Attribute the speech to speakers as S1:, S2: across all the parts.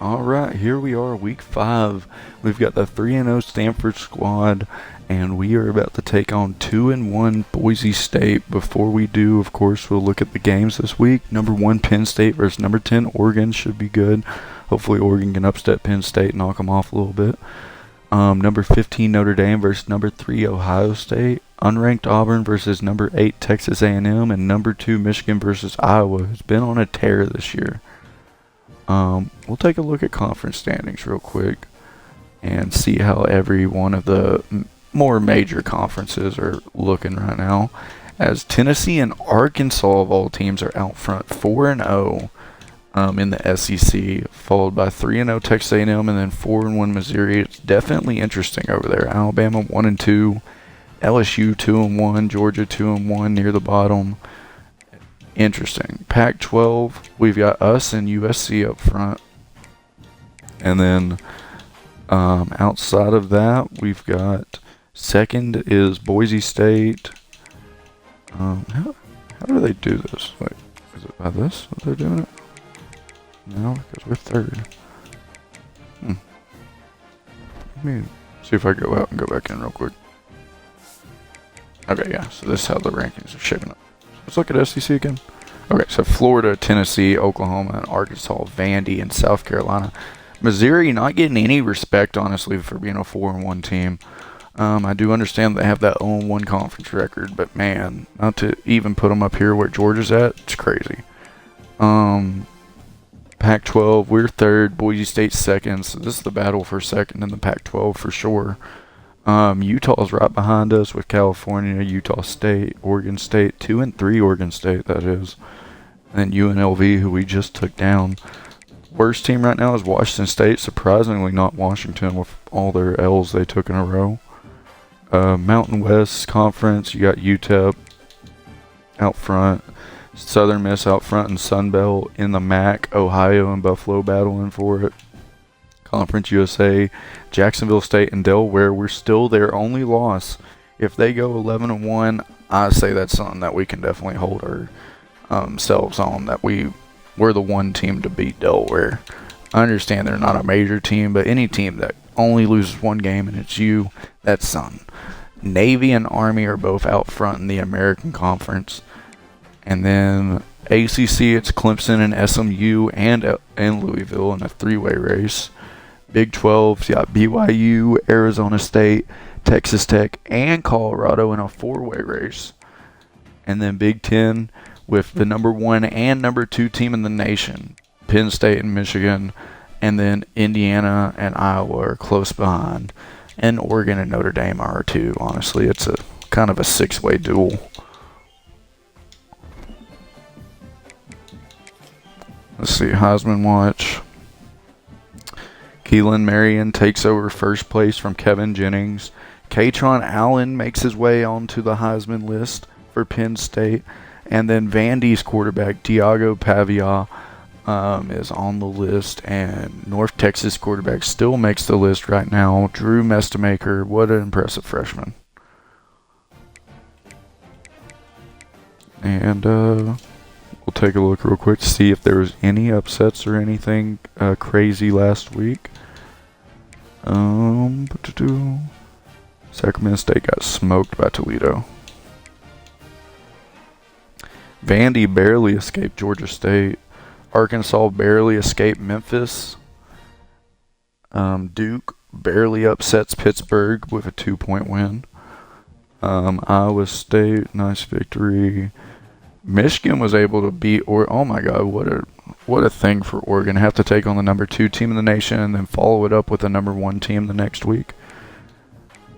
S1: All right, here we are, week 5. We've got the 3-0 Stanford squad, and we are about to take on 2-1 Boise State. Before we do, of course, we'll look at the games this week. Number 1 Penn State versus number 10 Oregon should be good. Hopefully Oregon can upset Penn State and knock them off a little bit. Number 15 Notre Dame versus number 3 Ohio State. Unranked Auburn versus number 8 Texas A&M, and number 2 Michigan versus Iowa, who's been on a tear this year. We'll take a look at conference standings real quick and see how every one of the more major conferences are looking right now. As Tennessee and Arkansas of all teams are out front, 4-0 in the SEC, followed by 3-0 Texas A&M and then 4-1 Missouri. It's definitely interesting over there. Alabama 1-2, LSU 2-1, Georgia 2-1 near the bottom. Interesting. Pac-12, we've got us and USC up front. And then outside of that, we've got second is Boise State. How do they do this? Wait, is it by this that they're doing it? No, because we're third. Let me see if I go out and go back in real quick. Okay, yeah, so this is how the rankings are shaping up. Let's look at SEC again. Okay, so Florida, Tennessee, Oklahoma, and Arkansas, Vandy, and South Carolina. Missouri not getting any respect, honestly, for being a 4-1 team. I do understand they have that 0-1 conference record, but man, not to even put them up here where Georgia's at, it's crazy. Pac-12, we're third, Boise State second, so this is the battle for second in the Pac-12 for sure. Utah's right behind us with California, Utah State, Oregon State, 2 and 3 Oregon State, that is. And then UNLV, who we just took down. Worst team right now is Washington State, surprisingly not Washington with all their L's they took in a row. Mountain West Conference, you got UTEP out front, Southern Miss out front, and Sun Belt in the MAC, Ohio and Buffalo battling for it. Conference USA, Jacksonville State, and Delaware, we're still their only loss. If they go 11-1, I say that's something that we can definitely hold ourselves on, that we're the one team to beat Delaware. I understand they're not a major team, but any team that only loses one game and it's you, that's something. Navy and Army are both out front in the American Conference. And then ACC, it's Clemson and SMU and Louisville in a three-way race. Big 12's got BYU, Arizona State, Texas Tech, and Colorado in a four-way race. And then Big 10 with the number 1 and number 2 team in the nation, Penn State and Michigan, and then Indiana and Iowa are close behind. And Oregon and Notre Dame are too. Honestly, it's a kind of a six-way duel. Let's see, Heisman Watch. Keelan Marion takes over first place from Kevin Jennings. Katron Allen makes his way onto the Heisman list for Penn State. And then Vandy's quarterback, Tiago Pavia, is on the list. And North Texas quarterback still makes the list right now. Drew Mestamaker, what an impressive freshman. And we'll take a look real quick to see if there was any upsets or anything crazy last week. Sacramento State got smoked by Toledo. Vandy barely escaped Georgia State. Arkansas barely escaped Memphis. Duke barely upsets Pittsburgh with a 2-point win. Iowa State, nice victory. Michigan was able to beat oh my god, what a thing for Oregon. Have to take on the number 2 team in the nation and then follow it up with the number 1 team the next week.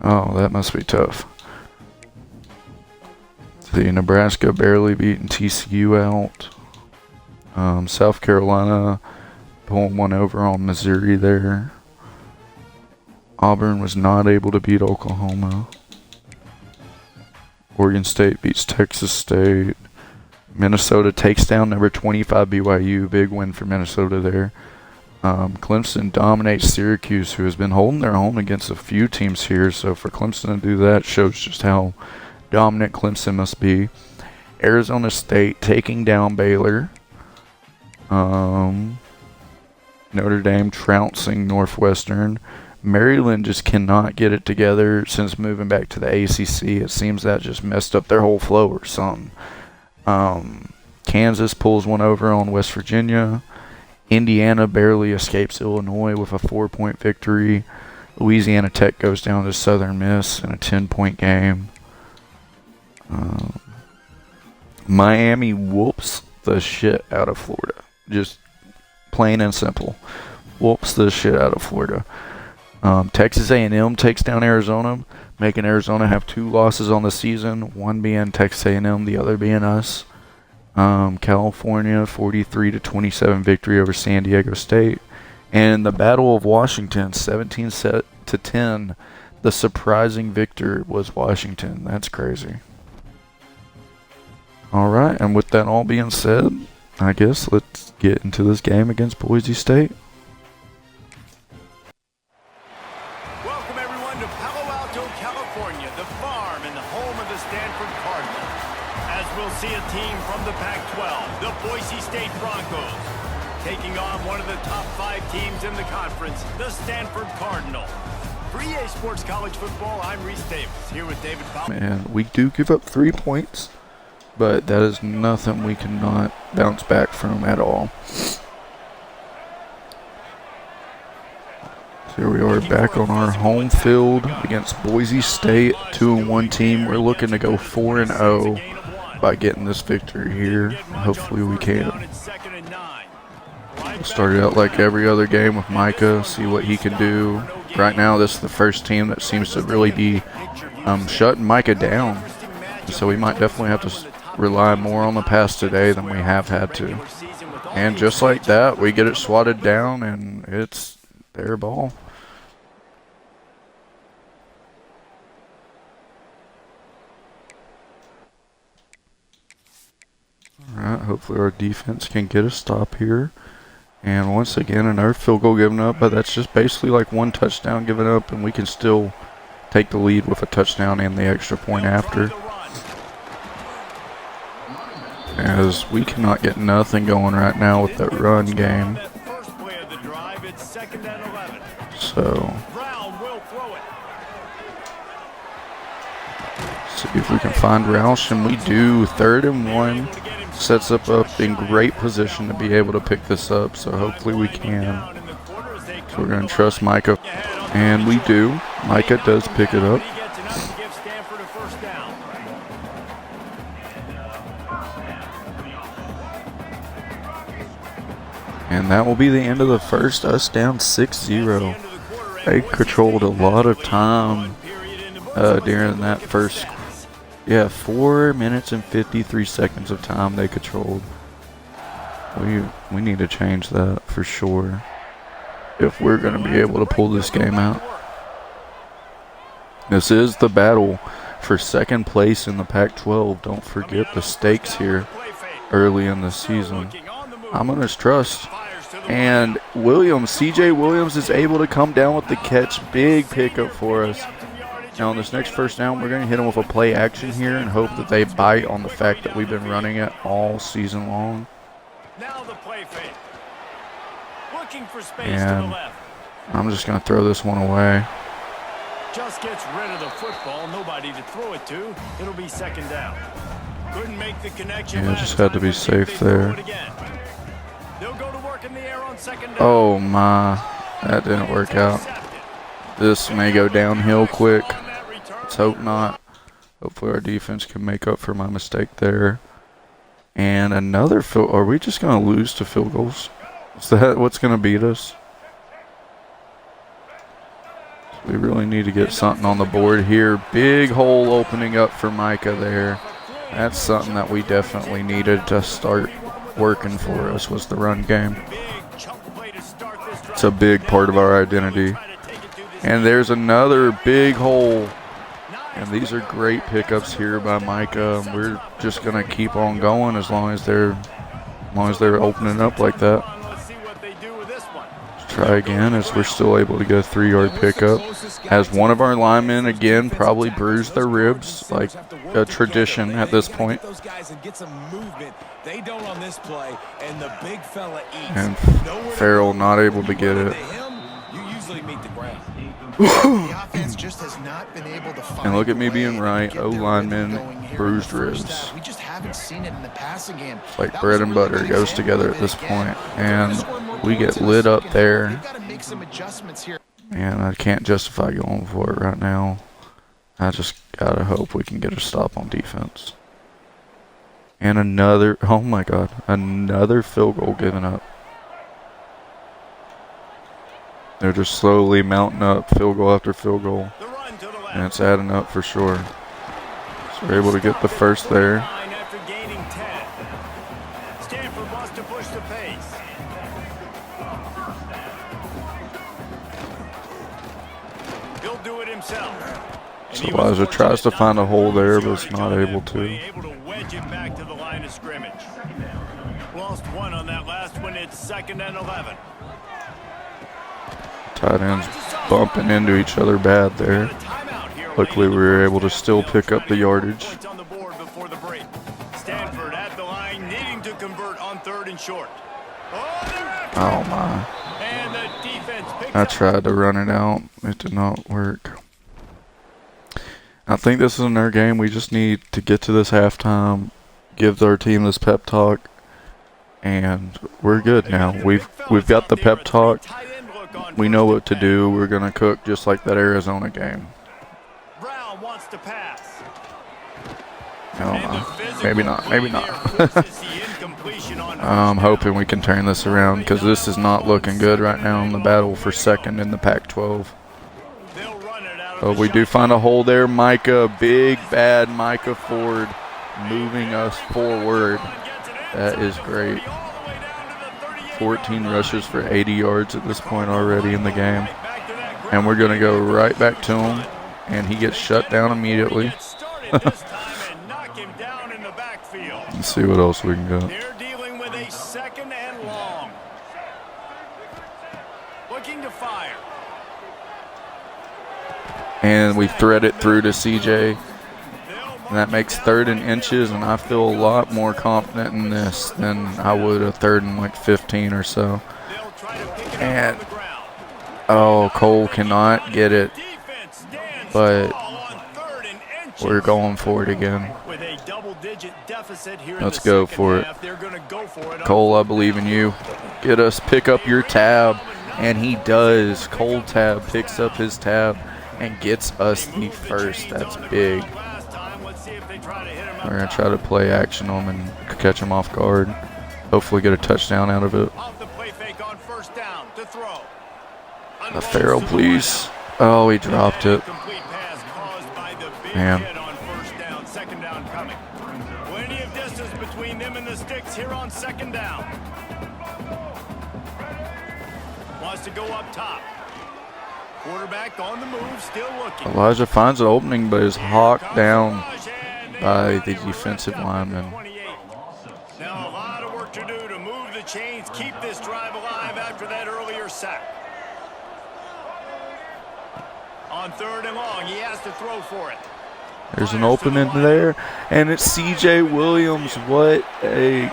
S1: Oh, that must be tough. The Nebraska barely beating TCU out. South Carolina pulling one over on Missouri there. Auburn was not able to beat Oklahoma. Oregon State beats Texas State. Minnesota takes down number 25 BYU. Big win for Minnesota there. Clemson dominates Syracuse, who has been holding their own against a few teams here. So for Clemson to do that shows just how dominant Clemson must be. Arizona State taking down Baylor. Notre Dame trouncing Northwestern. Maryland just cannot get it together since moving back to the ACC. It seems that just messed up their whole flow or something. Kansas pulls one over on West Virginia. Indiana barely escapes Illinois with a 4-point victory. Louisiana Tech goes down to Southern Miss in a 10-point game. Miami whoops the shit out of Florida. Just plain and simple. Whoops the shit out of Florida. Texas A&M takes down Arizona, making Arizona have 2 losses on the season, one being Texas A&M, the other being us. California 43-27 victory over San Diego State. And the Battle of Washington, 17-10. The surprising victor was Washington. That's crazy. All right, and with that all being said, I guess let's get into this game against Boise State.
S2: Welcome everyone to Palo Alto, California, the farm and the home of the Stanford Cardinals. As we'll see a team from the Pac-12, the Boise State Broncos, taking on one of the top 5 teams in the conference, the Stanford Cardinals. For EA Sports College Football, I'm Reese Davis, here with David Powell.
S1: Man, we do give up 3 points, but that is nothing we cannot bounce back from at all. So here we are back on our home field against Boise State, 2-1 team. We're looking to go 4-0 by getting this victory here. Hopefully we can. Started out like every other game with Micah, see what he can do. Right now, this is the first team that seems to really be shutting Micah down. So we might definitely have to rely more on the pass today than we have had to. And just like that, we get it swatted down, and it's their ball. Alright, hopefully our defense can get a stop here. And once again, another field goal given up, but that's just basically like 1 touchdown given up, and we can still take the lead with a touchdown and the extra point after. As we cannot get nothing going right now with that run game. So, see if we can find Roush, and we do. 3rd and 1 sets up in great position to be able to pick this up, so hopefully we can. So we're going to trust Micah, and we do. Micah does pick it up. And that will be the end of the first, us down 6-0. They controlled a lot of time during that first, 4 minutes and 53 seconds of time they controlled. We need to change that for sure if we're going to be able to pull this game out. This is the battle for 2nd place in the Pac-12. Don't forget the stakes here early in the season. I'm going to trust. And CJ Williams is able to come down with the catch. Big pickup for us. Now on this next first down, we're going to hit them with a play action here and hope that they bite on the fact that we've been running it all season long.
S2: Now the play fake. Looking for space
S1: and
S2: to the left.
S1: I'm just going to throw this one away.
S2: Just gets rid of the football. Nobody to throw it to. It'll be 2nd down. Couldn't make the connection.
S1: Yeah, just had to be safe there.
S2: They'll go to work in the air on 2nd down.
S1: Oh my, that didn't work out. This may go downhill quick. Let's hope not. Hopefully our defense can make up for my mistake there. And another field. Are we just going to lose to field goals? Is that what's going to beat us? We really need to get something on the board here. Big hole opening up for Micah there. That's something that we definitely needed to start working for us, was the run game. It's a big part of our identity. And there's another big hole. And these are great pickups here by Micah. We're just going to keep on going as long as they're opening up like that.
S2: with this one.
S1: Try again as we're still able to get a 3-yard pickup. As one of our linemen again probably bruised their ribs, like a tradition at this point. And Farrell not able to get it. And look at me being right. O-lineman, bruised ribs. It's like bread and butter. It goes together at this point. And we get lit up there. And I can't justify going for it right now. I just gotta hope we can get a stop on defense. And another, oh my God, another field goal given up. They're just slowly mounting up, field goal after field goal. And it's adding up for sure. So we're able to get the first there.
S2: After gaining 10. Stanford wants to push the pace. He'll do it himself.
S1: So Elijah tries to find a hole there, but it's not able to.
S2: Able to wedge it back to the line of scrimmage. Lost one on that last one. It's 2nd and 11.
S1: Tight ends bumping into each other bad there. Luckily, we were able to still pick up the yardage.
S2: Stanford at the line, needing to convert on 3rd and short.
S1: Oh my.
S2: And the defense picks
S1: I tried to run it out. It did not work. I think this is our game. We just need to get to this halftime, give our team this pep talk, and we're good now. We've got the pep talk. We know what to do. We're going to cook just like that Arizona game.
S2: Brown wants to pass.
S1: Maybe not. Maybe not. I'm hoping we can turn this around because this is not looking good right now in the battle for 2nd in the Pac-12. But we do find a hole there. Micah, big bad Micah Ford moving us forward. That is great. 14 rushes for 80 yards at this point already in the game. And we're going to go right back to him. And he gets shut down immediately. Let's see what else we can get.
S2: They're dealing with a 2nd and long. Looking to fire.
S1: And we thread it through to CJ. And that makes 3rd and inches, and I feel a lot more confident in this than I would a 3rd and like 15 or so. And, oh, Cole cannot get it. But we're going for it again. Let's go for it. Cole, I believe in you. Get us, pick up your tab. And he does. Cole Tab picks up his tab and gets us the first. That's big. We're going to try to play action on him and catch him off guard. Hopefully get a touchdown out of it. A Farrell, please. Oh, he dropped it. Man.
S2: Plenty of distance between them and the sticks here on 2nd down. Wants to go up top. Quarterback on the move, still looking.
S1: Elijah finds an opening, but is hawked down by the defensive lineman.
S2: Now a lot of work to do to move the chains, keep this drive alive after that earlier sack. On 3rd and long, he has to throw for it.
S1: There's an opening there, and it's C.J. Williams. What a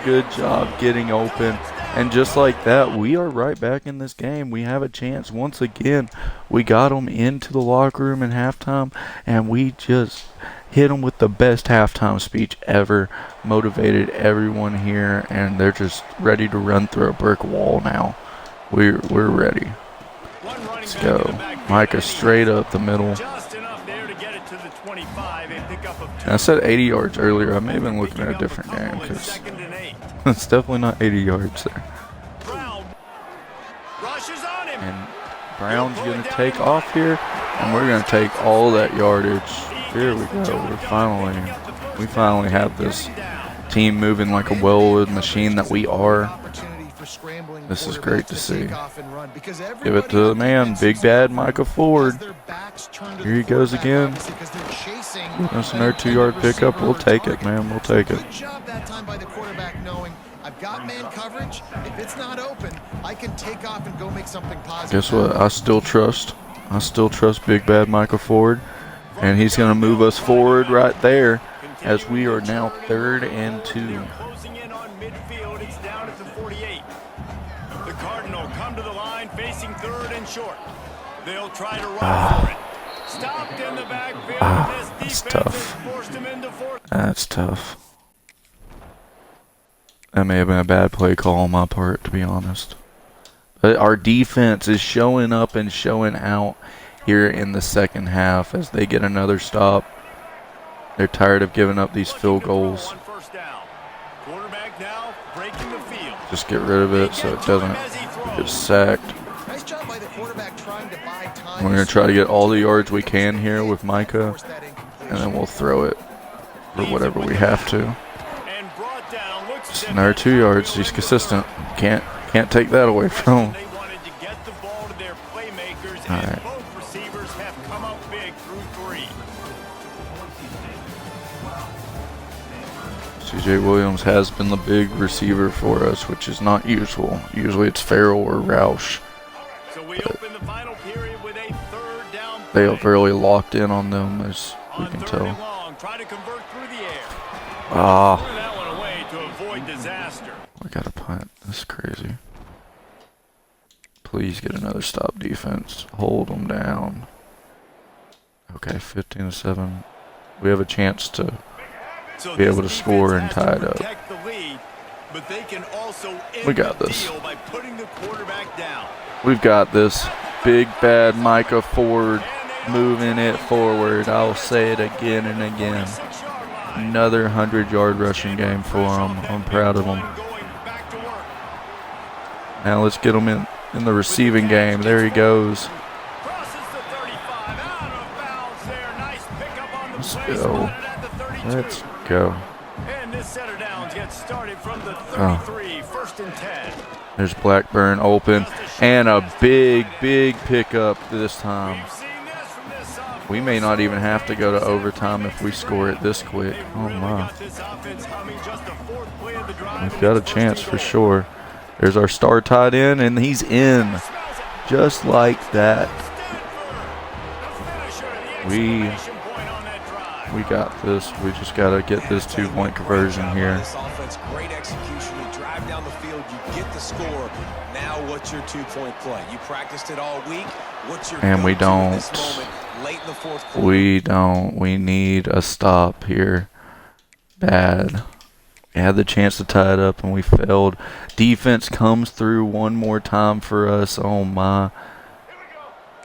S1: good job getting open. And just like that, we are right back in this game. We have a chance once again. We got them into the locker room in halftime, and we just hit them with the best halftime speech ever. Motivated everyone here, and they're just ready to run through a brick wall now. We're ready. Let's go. Micah straight up the middle. And I said 80 yards earlier. I may have been looking at a different game because it's definitely not 80 yards there. And Brown's going to take off here, and we're going to take all that yardage. Here we go. We finally have this team moving like a well-oiled machine that we are. This is great to see. Give it to the man, Big Bad Micah Ford. Here he goes again. That's another 2-yard pickup. We'll take it, man. We'll take it.
S3: I've got man coverage. If it's not open, I can take off and go make something positive.
S1: Guess what? I still trust Big Bad Michael Ford, and he's going to move us forward right there as we are now 3rd and 2.
S2: Closing in on midfield. It's down at the 48. The Cardinal come to the line facing 3rd and short. They'll try to run for it. Stopped in the backfield.
S1: That's tough.
S2: Forced him into 4th.
S1: That's tough. That may have been a bad play call on my part, to be honest. But our defense is showing up and showing out here in the second half as they get another stop. They're tired of giving up these field goals.
S2: Quarterback now breaking the field.
S1: Just get rid of it so it doesn't get sacked.
S3: Nice job by the quarterback trying to buy time.
S1: We're going to try to get all the yards we can here with Micah, and then we'll throw it for whatever we have to. Just another 2 yards. He's consistent. Can't take that away from him.
S2: They wanted to get the ball to their playmakers,
S1: All
S2: and
S1: right.
S2: both receivers have come up big through 3.
S1: CJ Williams has been the big receiver for us, which is not usual. Usually it's Farrell or Roush.
S2: So we open the final period with a 3rd down
S1: They
S2: play.
S1: have really locked in on them, as we
S2: On
S1: can
S2: 3rd and
S1: tell.
S2: long, try to convert through the air.
S1: Ah,
S2: Threw that one away to avoid disaster.
S1: we got a punt. This is crazy. Please get another stop defense. Hold them down. Okay, 15-7. We have a chance to
S2: So
S1: be
S2: this
S1: able to score and
S2: defense has
S1: tie
S2: to
S1: it up.
S2: protect the lead, but they can also end
S1: We got
S2: the
S1: this.
S2: deal by putting the quarterback down.
S1: We've got this. Big Bad Micah Ford moving it forward. I'll say it again and again.
S2: 6-yard line.
S1: Another 100-yard rushing game for him. I'm proud of him.
S2: Going back to work.
S1: Now let's get him in the receiving game. There he goes.
S2: Crosses the 35, out of bounds there. Nice pickup on the
S1: Let's
S2: play,
S1: go.
S2: spotted at the 32.
S1: Let's go.
S2: And this set of downs gets started from the
S1: Oh.
S2: 33, 1st and 10.
S1: There's Blackburn open. And a big pickup this time.
S2: We've seen this from this offense.
S1: We may not even have to go to overtime if we score it this quick.
S2: They
S1: Oh
S2: really
S1: my.
S2: got this offense humming, just the 4th play of the drive,
S1: We've
S2: and
S1: got a
S2: it's
S1: chance
S2: 1st
S1: for
S2: and goal.
S1: sure. There's our star tight end, and he's in.
S2: Smells it.
S1: Just like that. We got this. We just got to get this 2-point conversion here.
S4: This offense, great execution. You drive down the field, you get the score. Now, what's your 2-point play? You practiced it all week. What's your
S1: And we
S4: go-to in this
S1: don't.
S4: moment, late in the 4th quarter?
S1: We don't. We need a stop here. Bad. We had the chance to tie it up and we failed. Defense comes through one more time for us. Oh my.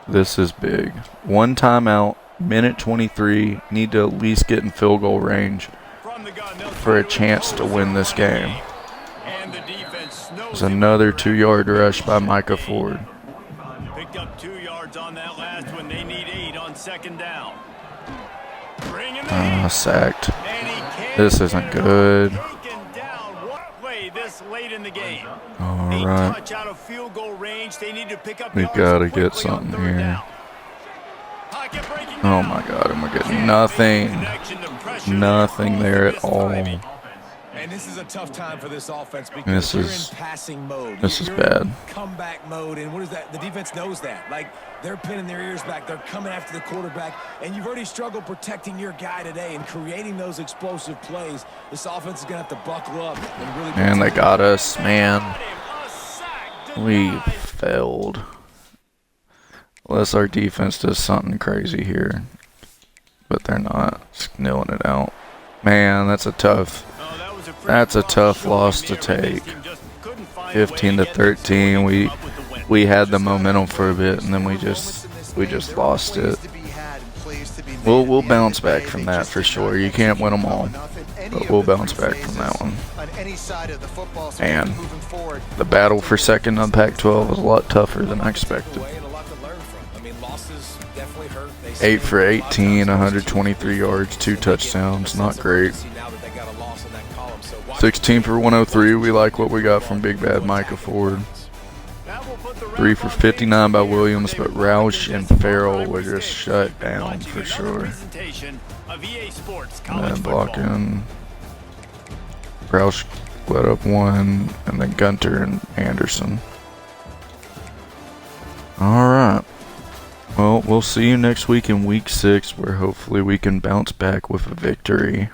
S1: This is big. 1 timeout, minute 23. Need to at least get in field goal range for a chance to win this game. There's another 2-yard rush by Micah Ford.
S2: Picked up 2 yards on that last one. They need 8 on 2nd down. Bring in the heat.
S1: Sacked.
S2: And he can't
S1: This isn't
S2: get it
S1: good.
S2: taken down. What play this late in the game?
S1: All
S2: A
S1: right.
S2: touch out of field goal range. They need to pick up
S1: We've
S2: yards
S1: got to
S2: quickly
S1: get
S2: on
S1: something
S2: 3rd
S1: here.
S2: down. Pocket breaking
S1: Oh
S2: down.
S1: my God, and we're getting
S2: Can't
S1: nothing.
S2: make the connection to pressure
S1: Nothing there at all.
S4: And this is a tough time for this offense because
S1: This
S4: you're
S1: is-
S4: in passing mode.
S1: this is
S4: You're
S1: bad.
S4: in comeback mode, and what is that? The defense knows that. Like, they're pinning their ears back. They're coming after the quarterback, and you've already struggled protecting your guy today and creating those explosive plays. This offense is going to have to buckle up and really.
S1: And they got us, man.
S2: A sack
S1: We
S2: denied.
S1: failed. Unless our defense does something crazy here. But they're not. Just nailing it out. Man, that's a tough.
S2: Oh, that was pretty
S1: That's a
S2: tough
S1: tough
S2: showing
S1: loss
S2: there,
S1: to
S2: but this
S1: take.
S2: team just couldn't find a way to
S1: 15 to
S2: get the score
S1: 13.
S2: and
S1: We
S2: come up with the win.
S1: we had the momentum for a bit and then we just lost it. We'll bounce back from that for sure. You can't win them all. But we'll bounce back from that one. And the battle for second on Pac-12 was a lot tougher than I expected. 8 for 18, 123 yards, 2 touchdowns. Not great. 16 for 103. We like what we got from Big Bad Micah Ford. 3 for 59 by Williams, but Roush and Farrell were just shut down for sure. And then blocking. Roush let up 1, and then Gunter and Anderson. Alright. Well, we'll see you next week in week 6, where hopefully we can bounce back with a victory.